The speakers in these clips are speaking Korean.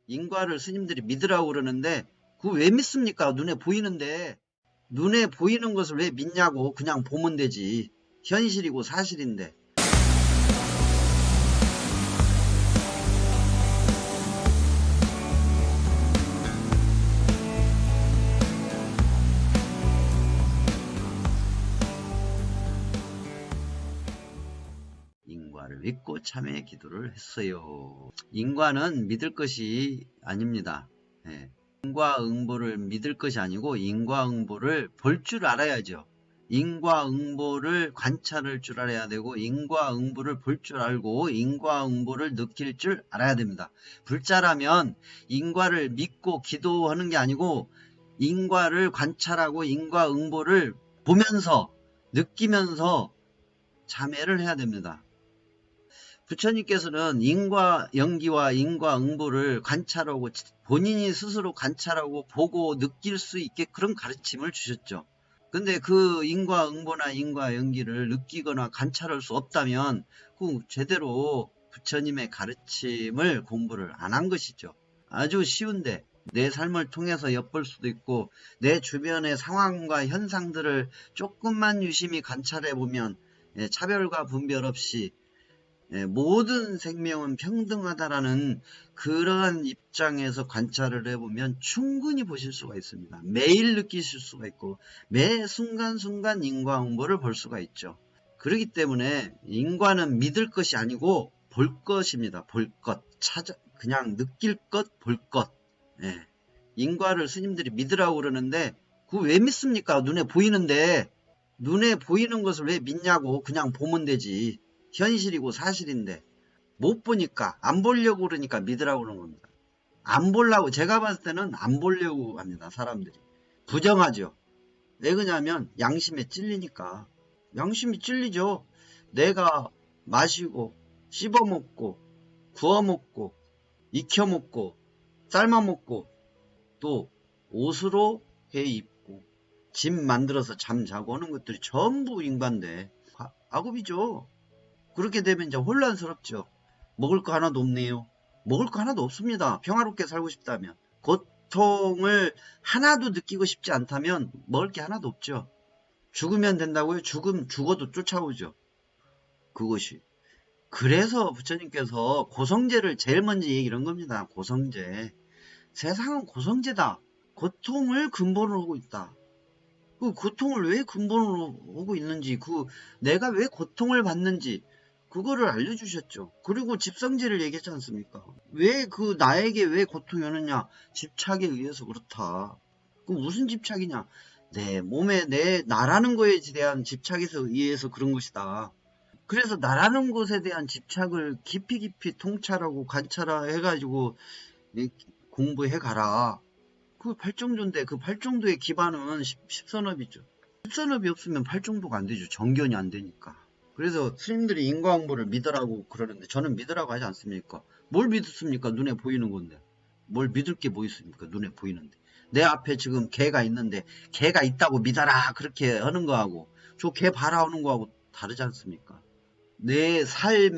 인과를 스님들이 믿으라고 그러는데 그거 왜 믿습니까? 눈에 보이는데. 눈에 보이는 것을 왜 믿냐고. 그냥 보면 되지. 현실이고 사실인데. 인과를 믿고 참회 기도를 했어요. 인과는 믿을 것이 아닙니다. 예. 인과응보를 믿을 것이 아니고 인과응보를 볼 줄 알아야죠. 인과응보를 관찰할 줄 알아야 되고 인과응보를 볼 줄 알고 인과응보를 느낄 줄 알아야 됩니다. 불자라면 인과를 믿고 기도하는 게 아니고 인과를 관찰하고 인과응보를 보면서 느끼면서 참회를 해야 됩니다. 부처님께서는 인과연기와 인과응보를 관찰하고 본인이 스스로 관찰하고 보고 느낄 수 있게 그런 가르침을 주셨죠. 근데 그 인과응보나 인과연기를 느끼거나 관찰할 수 없다면 그 제대로 부처님의 가르침을 공부를 안 한 것이죠. 아주 쉬운데 내 삶을 통해서 엿볼 수도 있고 내 주변의 상황과 현상들을 조금만 유심히 관찰해 보면 차별과 분별 없이 모든 생명은 평등하다라는 그러한 입장에서 관찰을 해보면 충분히 보실 수가 있습니다. 매일 느끼실 수가 있고 매 순간순간 인과응보를 볼 수가 있죠. 그렇기 때문에 인과는 믿을 것이 아니고 볼 것입니다. 볼 것. 그냥 느낄 것, 볼 것. 예. 인과를 스님들이 믿으라고 그러는데 그거 왜 믿습니까? 눈에 보이는데. 눈에 보이는 것을 왜 믿냐고. 그냥 보면 되지. 현실이고 사실인데 못 보니까 안 보려고 그러니까 믿으라고 그러는 겁니다. 안 보려고 제가 봤을 때는 안 보려고 합니다. 사람들이 부정하죠. 왜 그러냐면 양심에 찔리니까. 양심이 찔리죠. 내가 마시고 씹어먹고 구워먹고 익혀먹고 삶아먹고 또 옷으로 해 입고 집 만들어서 잠자고 하는 것들이 전부 인간데 악업이죠. 그렇게 되면 이제 혼란스럽죠. 먹을 거 하나도 없네요. 먹을 거 하나도 없습니다. 평화롭게 살고 싶다면. 고통을 하나도 느끼고 싶지 않다면 먹을 게 하나도 없죠. 죽으면 된다고요? 죽어도 쫓아오죠. 그것이. 그래서 부처님께서 고성제를 제일 먼저 얘기를 한 겁니다. 고성제. 세상은 고성제다. 고통을 근본으로 하고 있다. 그 고통을 왜 근본으로 하고 있는지, 내가 왜 고통을 받는지, 그거를 알려주셨죠. 그리고 집성제를 얘기했지 않습니까? 나에게 왜 고통이 오느냐? 집착에 의해서 그렇다. 그 무슨 집착이냐? 내 몸에 나라는 거에 대한 집착에서 의해서 그런 것이다. 그래서 나라는 것에 대한 집착을 깊이 통찰하고 관찰해가지고 공부해 가라. 그 팔정조인데 그 팔정도의 기반은 십선업이죠. 십선업이 없으면 팔정도가 안 되죠. 정견이 안 되니까. 그래서 스님들이 인과응보를 믿으라고 그러는데 저는 믿으라고 하지 않습니까? 뭘 믿습니까? 눈에 보이는 건데. 뭘 믿을 게 뭐 있습니까? 눈에 보이는데. 내 앞에 지금 개가 있는데 개가 있다고 믿어라 그렇게 하는 거하고 저 개 봐라 하는 거하고 다르지 않습니까? 나의 삶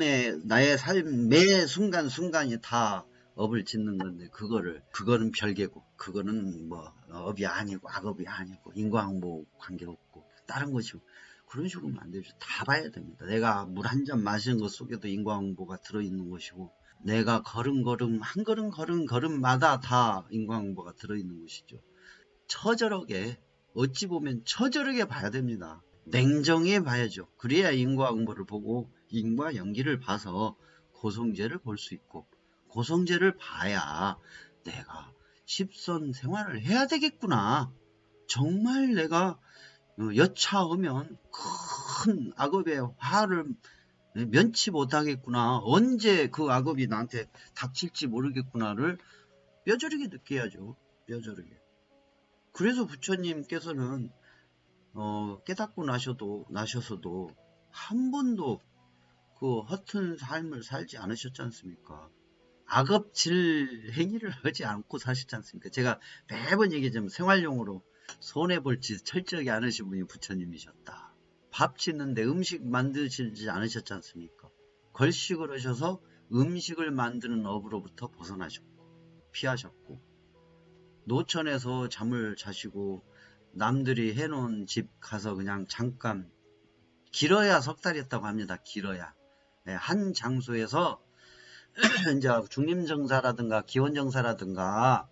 매 순간순간이 다 업을 짓는 건데 그거는 별개고 그거는 뭐 업이 아니고 악업이 아니고 인과응보 관계없고 다른 것이고 그런 식으로 하면 안 되죠. 다 봐야 됩니다. 내가 물 한 잔 마시는 것 속에도 인과응보가 들어있는 것이고 내가 걸음걸음 한 걸음마다 다 인과응보가 들어있는 것이죠. 처절하게 어찌 보면 처절하게 봐야 됩니다. 냉정히 봐야죠. 그래야 인과응보를 보고 인과연기를 봐서 고성제를 볼 수 있고 고성제를 봐야 내가 십선 생활을 해야 되겠구나. 정말 내가 여차하면 큰 악업의 화를 면치 못하겠구나. 언제 그 악업이 나한테 닥칠지 모르겠구나를 뼈저리게 느껴야죠. 뼈저리게. 그래서 부처님께서는 깨닫고 나셔서도 한 번도 그 허튼 삶을 살지 않으셨지 않습니까? 악업질 행위를 하지 않고 사셨지 않습니까? 제가 매번 얘기하자면 생활용으로 손해볼 짓 철저하게 않으신 분이 부처님이셨다. 밥 짓는데 음식 만드시지 않으셨지 않습니까? 걸식을 하셔서 음식을 만드는 업으로부터 벗어나셨고 피하셨고, 노천에서 잠을 자시고 남들이 해놓은 집 가서 그냥 잠깐, 길어야 석 달이었다고 합니다. 길어야. 예, 한 장소에서 이제 중림정사라든가 기원정사라든가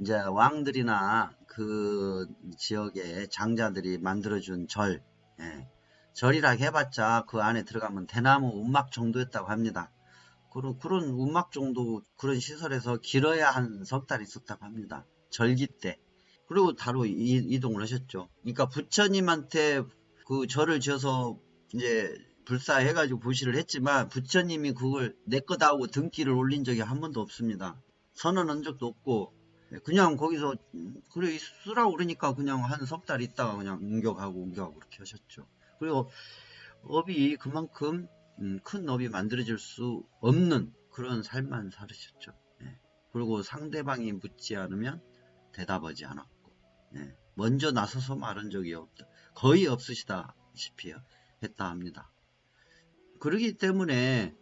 이제 왕들이나 그 지역의 장자들이 만들어준 절, 예, 절이라 해봤자 그 안에 들어가면 대나무 움막 정도였다고 합니다. 그런 움막 정도 그런 시설에서 길어야 한 석 달 있었다고 합니다. 절기 때. 그리고 바로 이동을 하셨죠. 그러니까 부처님한테 그 절을 지어서 이제 불사해가지고 부시를 했지만 부처님이 그걸 내 거다 하고 등기를 올린 적이 한 번도 없습니다. 선언한 적도 없고 그냥 거기서 그래 쓰라고 그러니까 그냥 한 석 달 있다가 그냥 옮겨가고 그렇게 하셨죠. 그리고 업이 그만큼 큰 업이 만들어질 수 없는 그런 삶만 살으셨죠. 예. 그리고 상대방이 묻지 않으면 대답하지 않았고, 예. 먼저 나서서 말한 적이 없다. 거의 없으시다시피 했다 합니다. 그러기 때문에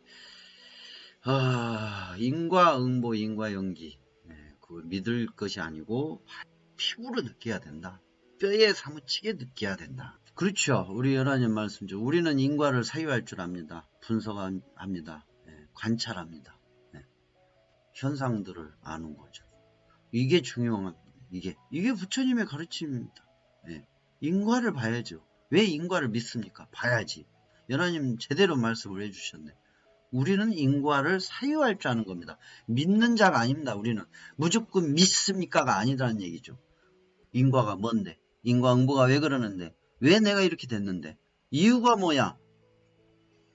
인과응보, 인과연기, 예. 그걸 믿을 것이 아니고 피부로 느껴야 된다. 뼈에 사무치게 느껴야 된다. 그렇죠. 우리 연하님 말씀죠. 우리는 인과를 사유할 줄 압니다. 분석합니다. 예, 관찰합니다. 예, 현상들을 아는 거죠. 이게 중요한, 이게 부처님의 가르침입니다. 예, 인과를 봐야죠. 왜 인과를 믿습니까? 봐야지. 연하님 제대로 말씀을 해주셨네. 우리는 인과를 사유할 줄 아는 겁니다. 믿는 자가 아닙니다. 우리는 무조건 믿습니까가 아니라는 얘기죠. 인과가 뭔데? 인과응보가 왜 그러는데? 왜 내가 이렇게 됐는데? 이유가 뭐야?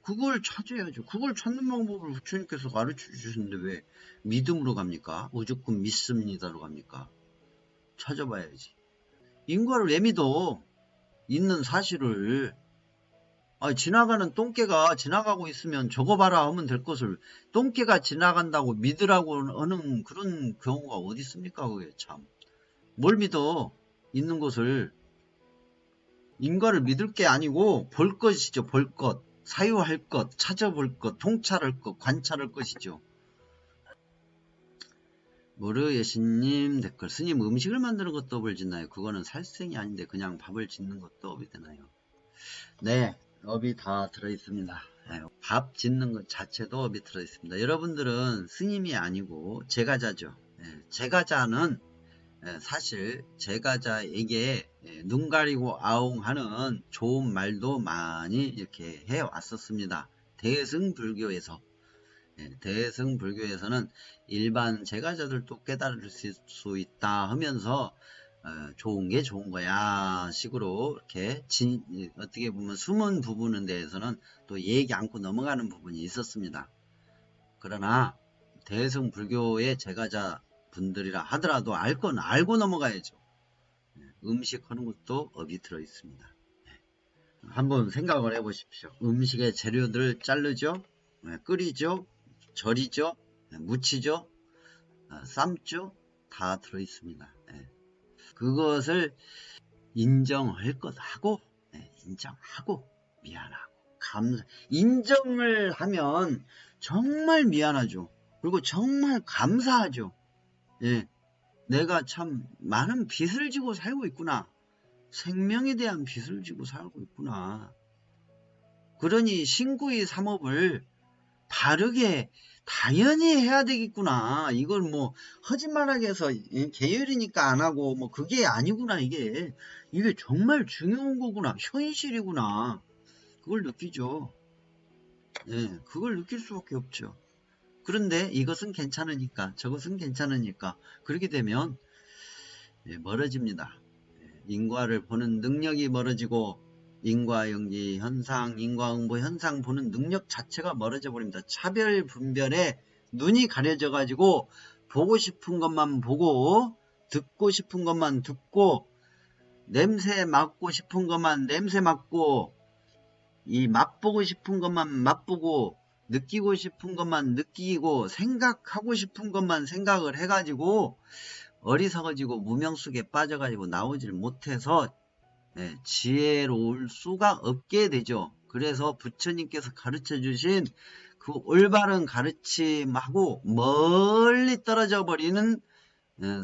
그걸 찾아야죠. 그걸 찾는 방법을 부처님께서 가르쳐 주셨는데 왜 믿음으로 갑니까? 무조건 믿습니다로 갑니까? 찾아봐야지. 인과를 왜 믿어? 있는 사실을. 지나가는 똥개가 지나가고 있으면 저거 봐라 하면 될 것을 똥개가 지나간다고 믿으라고 하는 그런 경우가 어디 있습니까? 그게 참. 뭘 믿어? 있는 것을. 인과를 믿을 게 아니고 볼 것이죠. 볼 것, 사유할 것, 찾아볼 것, 통찰할 것, 관찰할 것이죠. 모르 예신님 댓글, 스님 음식을 만드는 것도 업을 짓나요? 그거는 살생이 아닌데 그냥 밥을 짓는 것도 업이 되나요? 네, 업이 다 들어있습니다. 네, 밥 짓는 것 자체도 업이 들어있습니다. 여러분들은 스님이 아니고 제가자죠. 네, 제가자는 사실 제가자에게 눈 가리고 아웅하는 좋은 말도 많이 이렇게 해왔었습니다. 대승불교에서. 대승불교에서는 일반 제가자들도 깨달을 수 있다 하면서 좋은 게 좋은 거야 식으로 이렇게 어떻게 보면 숨은 부분에 대해서는 또 얘기 않고 넘어가는 부분이 있었습니다. 그러나 대승불교의 제가자 분들이라 하더라도 알 건 알고 넘어가야죠. 음식 하는 것도 업이 들어 있습니다. 한번 생각을 해 보십시오. 음식의 재료들을 자르죠, 끓이죠, 절이죠, 무치죠, 삶죠, 다 들어 있습니다. 그것을 인정할 것 하고, 인정하고 미안하고 감사. 인정을 하면 정말 미안하죠. 그리고 정말 감사하죠. 예, 내가 참 많은 빚을 지고 살고 있구나. 생명에 대한 빚을 지고 살고 있구나. 그러니 신구의 삼업을 바르게 당연히 해야 되겠구나. 이걸 뭐 허짓말하게 해서 계열이니까 안 하고 뭐 그게 아니구나. 이게 정말 중요한 거구나. 현실이구나. 그걸 느끼죠. 예, 그걸 느낄 수밖에 없죠. 그런데 이것은 괜찮으니까 저것은 괜찮으니까 그렇게 되면 멀어집니다. 인과를 보는 능력이 멀어지고 인과연기 현상, 인과응보 현상 보는 능력 자체가 멀어져 버립니다. 차별 분별에 눈이 가려져 가지고 보고 싶은 것만 보고 듣고 싶은 것만 듣고 냄새 맡고 싶은 것만 냄새 맡고 이 맛보고 싶은 것만 맛보고 느끼고 싶은 것만 느끼고 생각하고 싶은 것만 생각을 해가지고 어리석어지고 무명 속에 빠져가지고 나오질 못해서 지혜로울 수가 없게 되죠. 그래서 부처님께서 가르쳐 주신 그 올바른 가르침하고 멀리 떨어져 버리는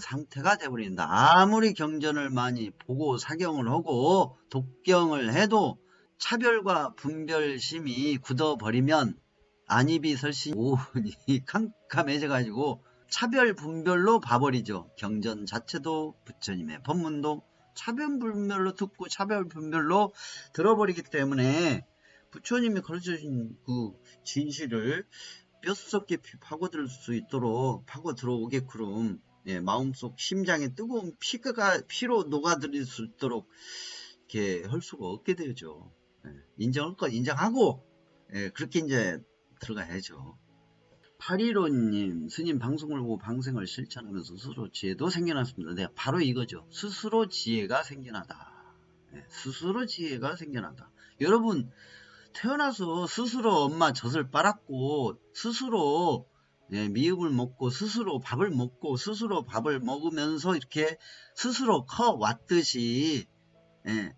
상태가 돼버린다. 아무리 경전을 많이 보고 사경을 하고 독경을 해도 차별과 분별심이 굳어버리면 안입이 설신 오온이 캄캄해져가지고 차별 분별로 봐버리죠. 경전 자체도 부처님의 법문도 차별 분별로 듣고 차별 분별로 들어버리기 때문에 부처님이 가르쳐주신 그 진실을 뼛속 깊이 파고들 수 있도록 파고들어오게끔 마음속 심장에 뜨거운 피로 녹아들일 수 있도록 이렇게 할 수가 없게 되죠. 인정할 것 인정하고 그렇게 이제 들어가야죠. 815님, 스님 방송을 보고 방생을 실천하면서 스스로 지혜도 생겨났습니다. 네, 바로 이거죠. 스스로 지혜가 생겨나다. 스스로 지혜가 생겨나다. 여러분, 태어나서 스스로 엄마 젖을 빨았고, 스스로 미흡을 먹고, 스스로 밥을 먹고, 스스로 밥을 먹으면서 이렇게 스스로 커왔듯이,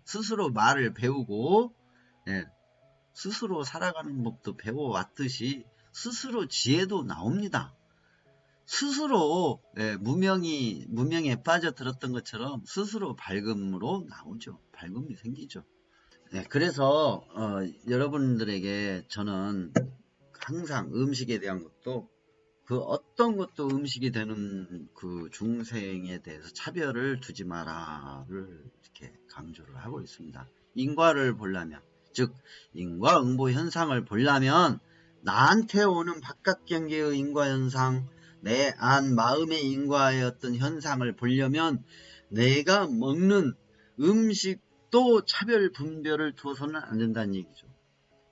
스스로 말을 배우고, 스스로 살아가는 법도 배워왔듯이, 스스로 지혜도 나옵니다. 스스로 무명에 빠져들었던 것처럼 스스로 밝음으로 나오죠. 밝음이 생기죠. 그래서 여러분들에게 저는 항상 음식에 대한 것도 그 어떤 것도 음식이 되는 그 중생에 대해서 차별을 두지 마라를 이렇게 강조를 하고 있습니다. 인과를 보려면, 즉 인과응보 현상을 보려면 나한테 오는 바깥 경계의 인과현상, 내 안 마음의 인과의 어떤 현상을 보려면 내가 먹는 음식도 차별 분별을 두어서는 안 된다는 얘기죠.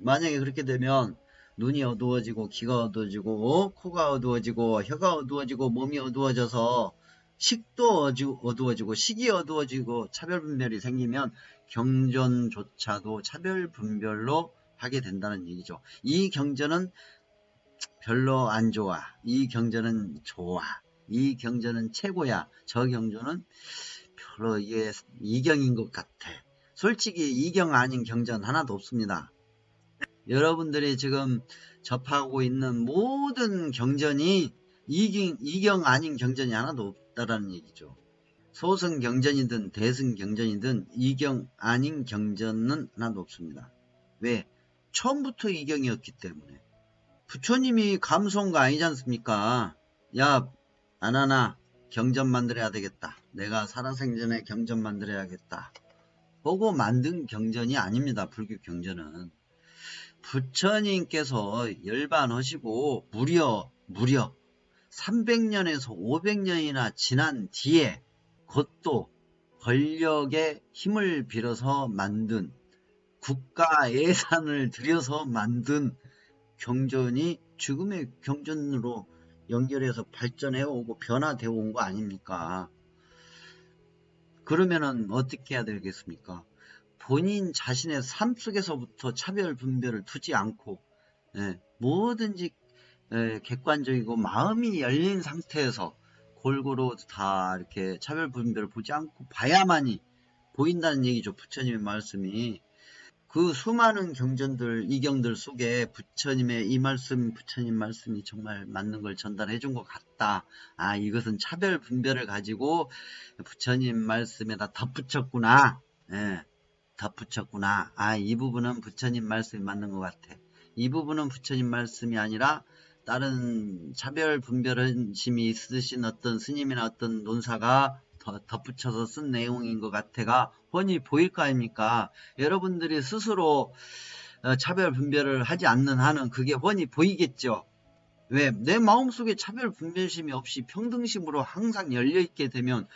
만약에 그렇게 되면 눈이 어두워지고 귀가 어두워지고 코가 어두워지고 혀가 어두워지고 몸이 어두워져서 식도 어두워지고 식이 어두워지고 차별 분별이 생기면 경전조차도 차별 분별로 하게 된다는 얘기죠. 이 경전은 별로 안 좋아. 이 경전은 좋아. 이 경전은 최고야. 저 경전은 별로 이게 이경인 것 같아. 솔직히 이경 아닌 경전 하나도 없습니다. 여러분들이 지금 접하고 있는 모든 경전이 이경 아닌 경전이 하나도 없다라는 얘기죠. 소승 경전이든 대승 경전이든 이경 아닌 경전은 하나도 없습니다. 왜? 처음부터 이경이었기 때문에. 부처님이 감성가 아니지 않습니까? 야, 아나나 경전 만들어야 되겠다. 내가 살아생전에 경전 만들어야겠다. 보고 만든 경전이 아닙니다. 불교 경전은. 부처님께서 열반하시고 무려 300년에서 500년이나 지난 뒤에 그것도 권력의 힘을 빌어서 만든 국가 예산을 들여서 만든 경전이 지금의 경전으로 연결해서 발전해 오고 변화되어 온 거 아닙니까? 그러면은 어떻게 해야 되겠습니까? 본인 자신의 삶 속에서부터 차별 분별을 두지 않고 뭐든지 객관적이고 마음이 열린 상태에서 골고루 다 이렇게 차별 분별을 보지 않고 봐야만이 보인다는 얘기죠. 부처님의 말씀이. 그 수많은 경전들, 이경들 속에 부처님의 이 말씀, 부처님 말씀이 정말 맞는 걸 전달해 준 것 같다. 아, 이것은 차별 분별을 가지고 부처님 말씀에다 덧붙였구나. 덧붙였구나. 아, 이 부분은 부처님 말씀이 맞는 것 같아. 이 부분은 부처님 말씀이 아니라 다른 차별 분별심이 있으신 어떤 스님이나 어떤 논사가 덧붙여서 쓴 내용인 것 같아가 훤히 보일 거 아닙니까? 여러분들이 스스로 차별 분별을 하지 않는 한은 그게 훤히 보이겠죠. 왜? 내 마음속에 차별 분별심이 없이 평등심으로 항상 열려있게 되면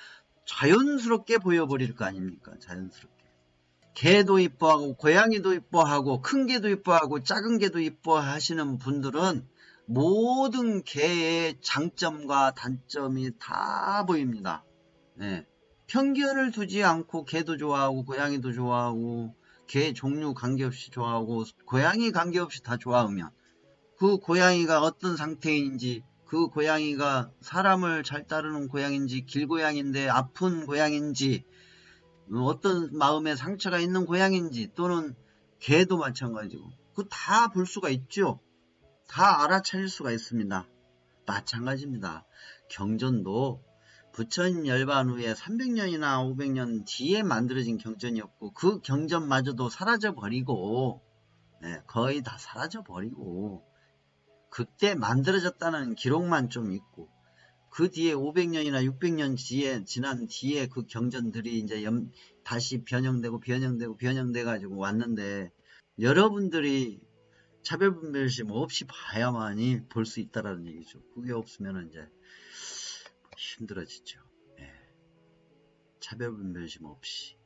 자연스럽게 보여버릴 거 아닙니까? 자연스럽게. 개도 이뻐하고 고양이도 이뻐하고 큰 개도 이뻐하고 작은 개도 이뻐하시는 분들은 모든 개의 장점과 단점이 다 보입니다. 편견을 두지 않고 개도 좋아하고 고양이도 좋아하고 개 종류 관계없이 좋아하고 고양이 관계없이 다 좋아하면 그 고양이가 어떤 상태인지, 그 고양이가 사람을 잘 따르는 고양인지 길고양인데 아픈 고양인지, 어떤 마음에 상처가 있는 고양인지, 또는 개도 마찬가지고 그 다 볼 수가 있죠. 다 알아차릴 수가 있습니다. 마찬가지입니다. 경전도 부처님 열반 후에 300년이나 500년 뒤에 만들어진 경전이었고 그 경전마저도 사라져버리고 거의 다 사라져버리고 그때 만들어졌다는 기록만 좀 있고 그 뒤에 500년이나 600년 뒤에 지난 뒤에 그 경전들이 이제 다시 변형되고 변형돼 가지고 왔는데 여러분들이 차별분별심 없이 봐야만이 볼 수 있다라는 얘기죠. 그게 없으면 이제 힘들어지죠. 차별분별심 없이.